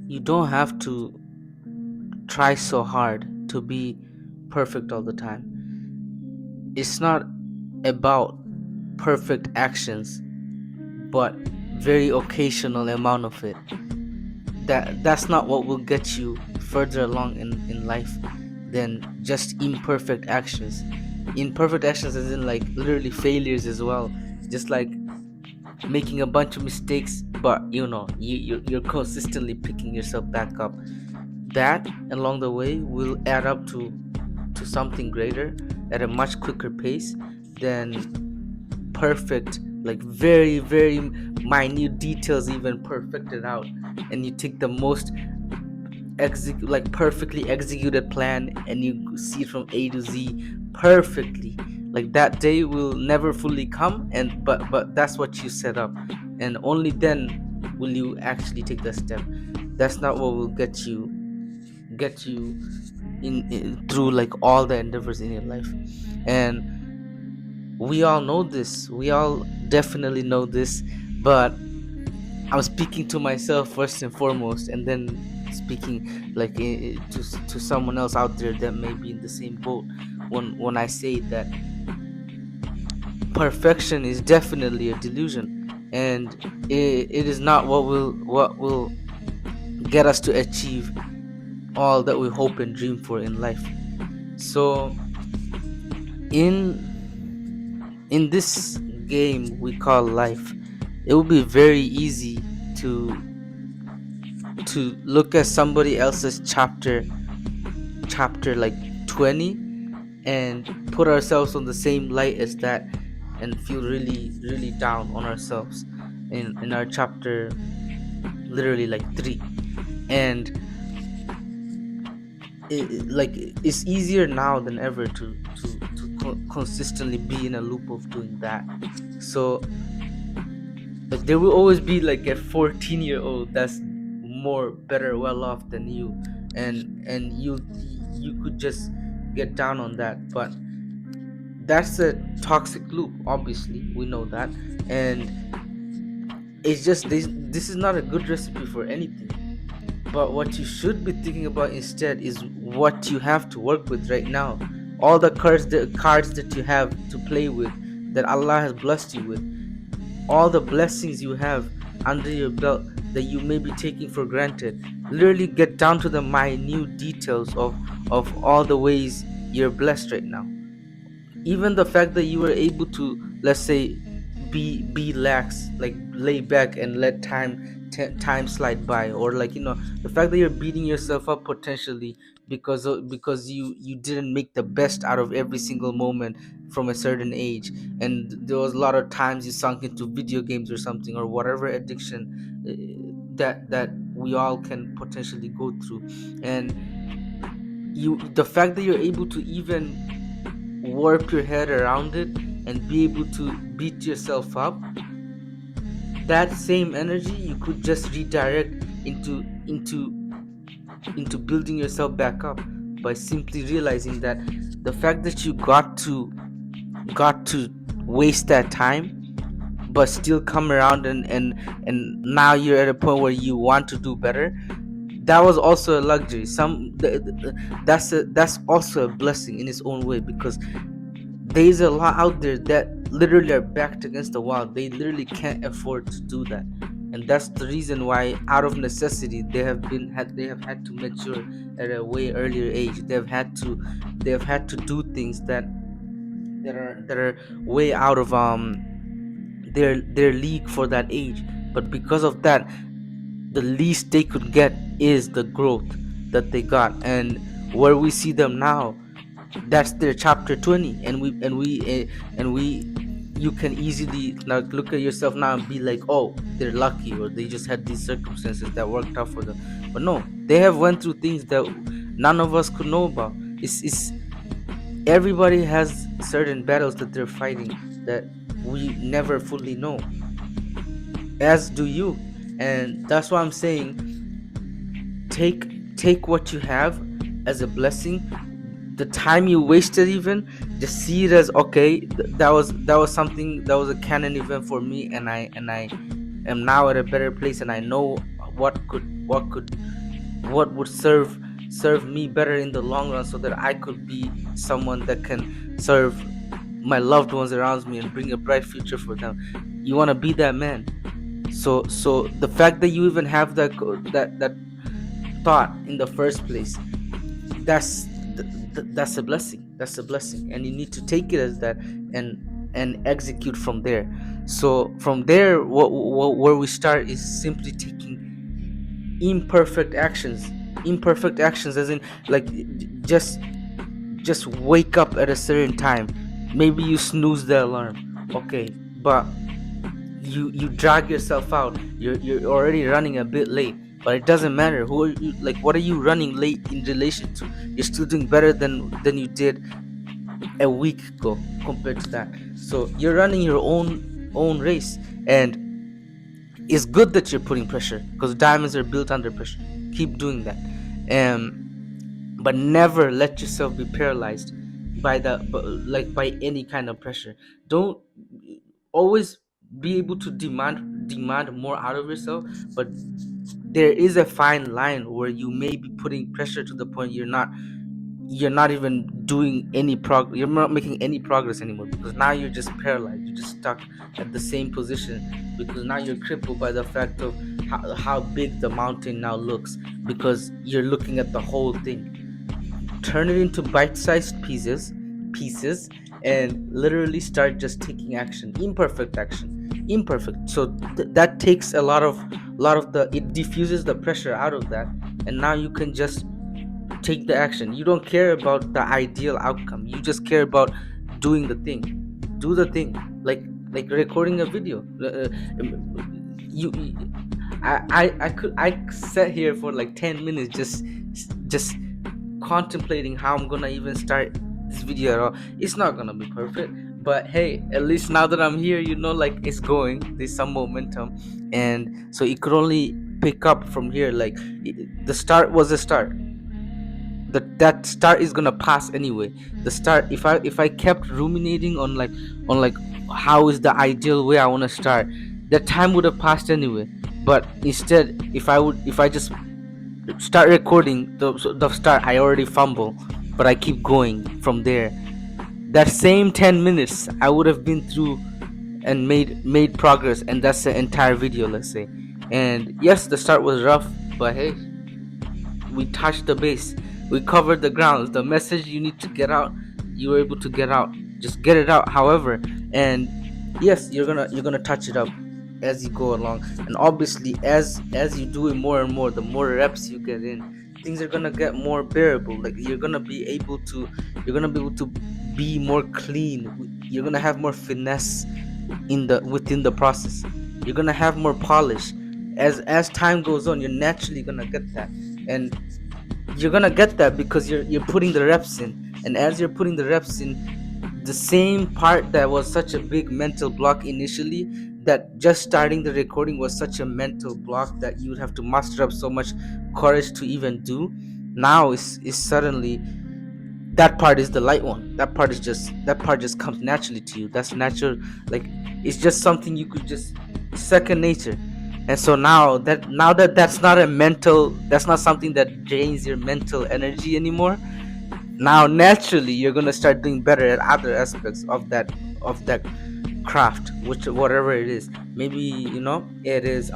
you don't have to try so hard to be perfect all the time. It's not about perfect actions, but very occasional amount of it. That's not what will get you further along in life than just imperfect actions. Imperfect actions as in like literally failures as well. Just like making a bunch of mistakes, but you're consistently picking yourself back up. That along the way will add up to something greater at a much quicker pace than perfect, like very very minute details even perfected out, and you take the most like perfectly executed plan and you see it from A to Z perfectly. Like that day will never fully come, and but that's what you set up, and only then will you actually take that step. That's not what will get you in through like all the endeavors in your life. And we all know this, we all definitely know this, but I'm speaking to myself first and foremost, and then speaking like to someone else out there that may be in the same boat. When I say that perfection is definitely a delusion, and it is not what will get us to achieve all that we hope and dream for in life. So in this game we call life, it will be very easy to look at somebody else's chapter like 20 and put ourselves on the same light as that, and feel really really down on ourselves in our chapter literally like 3. And like it's easier now than ever to consistently be in a loop of doing that. So like there will always be like a 14-year-old that's more better well off than you, and you could just get down on that. But that's a toxic loop, obviously we know that. And it's just this is not a good recipe for anything. But what you should be thinking about instead is what you have to work with right now. All the cards that you have to play with, that Allah has blessed you with, all the blessings you have under your belt that you may be taking for granted. Literally get down to the minute details of all the ways you're blessed right now. Even the fact that you were able to, let's say, be lax, like lay back and let time slide by, or like the fact that you're beating yourself up potentially because you didn't make the best out of every single moment from a certain age, and there was a lot of times you sunk into video games or something, or whatever addiction that we all can potentially go through. And the fact that you're able to even warp your head around it and be able to beat yourself up, that same energy you could just redirect into building yourself back up, by simply realizing that the fact that you got to waste that time but still come around, and now you're at a point where you want to do better. That was also a luxury. That's also a blessing in its own way, because there's a lot out there that literally are backed against the wall. They literally can't afford to do that, and that's the reason why, out of necessity, they have had to mature at a way earlier age. They have had to do things that are way out of their league for that age. But because of that, the least they could get is the growth that they got. And where we see them now, that's their chapter 20. And we you can easily now look at yourself now and be like, oh, they're lucky, or they just had these circumstances that worked out for them. But no, they have went through things that none of us could know about. It's Everybody has certain battles that they're fighting that we never fully know, as do you. And that's why I'm saying, take what you have as a blessing. The time you wasted, even, just see it as, okay, that was something, that was a canon event for me, and I am now at a better place, and I know what could what would serve me better in the long run, so that I could be someone that can serve my loved ones around me and bring a bright future for them. You want to be that man. So the fact that you even have that thought in the first place, that's that's a blessing. That's a blessing, and you need to take it as that, and execute from there. So from there, where we start is simply taking imperfect actions. Imperfect actions, as in, like, just wake up at a certain time. Maybe you snooze the alarm, okay, but you drag yourself out. You're already running a bit late, but it doesn't matter. Who are you, like, what are you running late in relation to? You're still doing better than you did a week ago compared to that. So you're running your own race, and it's good that you're putting pressure, because diamonds are built under pressure. Keep doing that. But never let yourself be paralyzed by any kind of pressure. Don't always be able to demand more out of yourself, but there is a fine line where you may be putting pressure to the point you're not even doing any you're not making any progress anymore, because now you're just paralyzed. You're just stuck at the same position, because now you're crippled by the fact of how big the mountain now looks, because you're looking at the whole thing. Turn it into bite-sized pieces, and literally start just taking action. Imperfect. So that takes a lot of the, it diffuses the pressure out of that, and now you can just take the action. You don't care about the ideal outcome, you just care about doing the thing. Do the thing, like recording a video. You I sat here for like 10 minutes, just contemplating how I'm gonna even start this video at all. It's not gonna be perfect, but hey, at least now that I'm here, like, it's going, there's some momentum, and so it could only pick up from here. Like, the start was a start. That start is gonna pass anyway. The start, if I kept ruminating on how is the ideal way I want to start, that time would have passed anyway. But instead, if I just start recording the start, I already fumble, but I keep going from there. That same 10 minutes I would have been through and made progress, and that's the entire video, let's say. And yes, the start was rough, but hey, we touched the base, we covered the grounds. The message you need to get out, you were able to get out. Just get it out, however. And yes, you're gonna touch it up as you go along, and obviously, as you do it more and more, the more reps you get in, things are gonna get more bearable. Like, you're gonna be able to be more clean. You're gonna have more finesse within the process. You're gonna have more polish. As time goes on, you're naturally gonna get that. And you're gonna get that because you're putting the reps in. And as you're putting the reps in, the same part that was such a big mental block initially, that just starting the recording was such a mental block that you would have to muster up so much courage to even do, now is suddenly, that part is the light one. That part just comes naturally to you. That's natural. Like, it's just something you could just, second nature. And so now that that's not something that drains your mental energy anymore. Now naturally you're gonna start doing better at other aspects of that craft, which whatever it is. Maybe it is,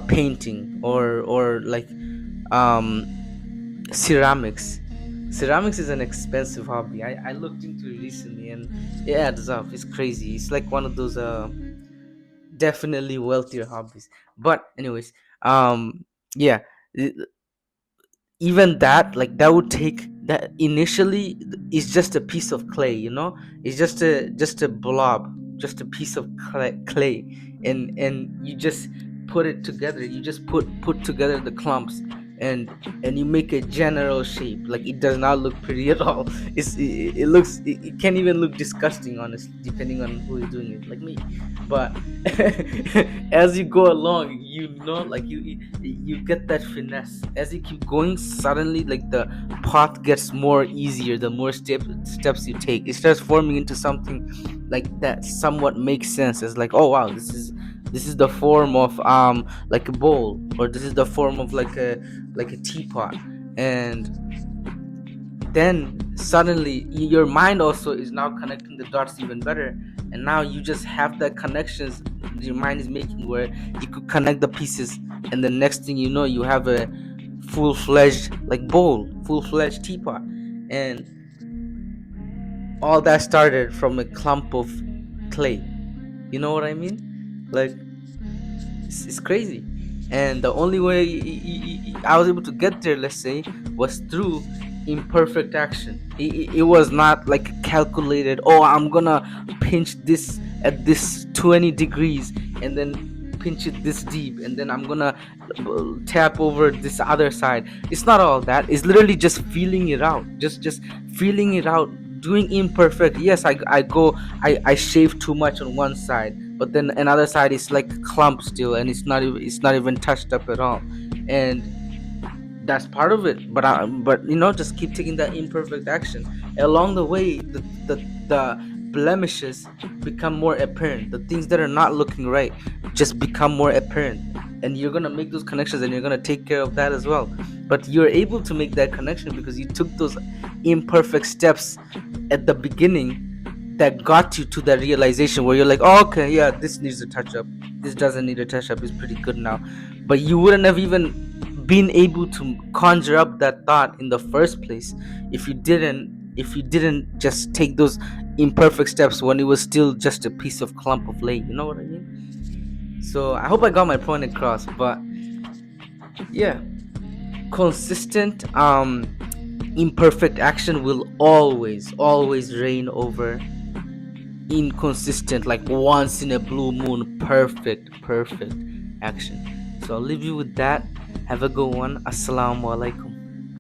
painting, or like, um ceramics. Ceramics is an expensive hobby. I looked into it recently, and it adds up. It's crazy. It's like one of those definitely wealthier hobbies. But anyways, yeah, even that, like, that would take, that initially is just a piece of clay. It's just a blob, just a piece of clay, and you just put it together. You just put together the clumps, and you make a general shape. Like, it does not look pretty at all. It can't even look disgusting, honestly, depending on who is doing it, like me. But as you go along, like, you get that finesse. As you keep going, suddenly, like, the path gets more easier. The more steps you take, it starts forming into something like that somewhat makes sense. It's like, oh wow, this is the form of like a bowl, or this is the form of like a teapot. And then suddenly your mind also is now connecting the dots even better, and now you just have that connections your mind is making, where you could connect the pieces, and the next thing you know, you have a full-fledged like bowl, full-fledged teapot. And all that started from a clump of clay. You know what I mean? Like, it's crazy. And the only way I was able to get there, let's say, was through imperfect action. It was not like calculated, oh, I'm gonna pinch this at this 20 degrees, and then pinch it this deep, and then I'm gonna tap over this other side. It's not all that. It's literally just feeling it out, just feeling it out, doing imperfect. Yes, I shave too much on one side, but then another side is like a clump still, and it's not even touched up at all. And that's part of it. But just keep taking that imperfect action. Along the way, the blemishes become more apparent. The things that are not looking right just become more apparent, and you're gonna make those connections, and you're gonna take care of that as well. But you're able to make that connection because you took those imperfect steps at the beginning that got you to that realization where you're like, oh, okay, yeah, this needs a touch up, this doesn't need a touch up, it's pretty good now. But you wouldn't have even been able to conjure up that thought in the first place if you didn't just take those imperfect steps when it was still just a piece of clump of lay. You know what I mean? So I hope I got my point across. But yeah, consistent imperfect action will always reign over inconsistent, like once in a blue moon, perfect action. So I'll leave you with that. Have a good one. Assalamu alaikum.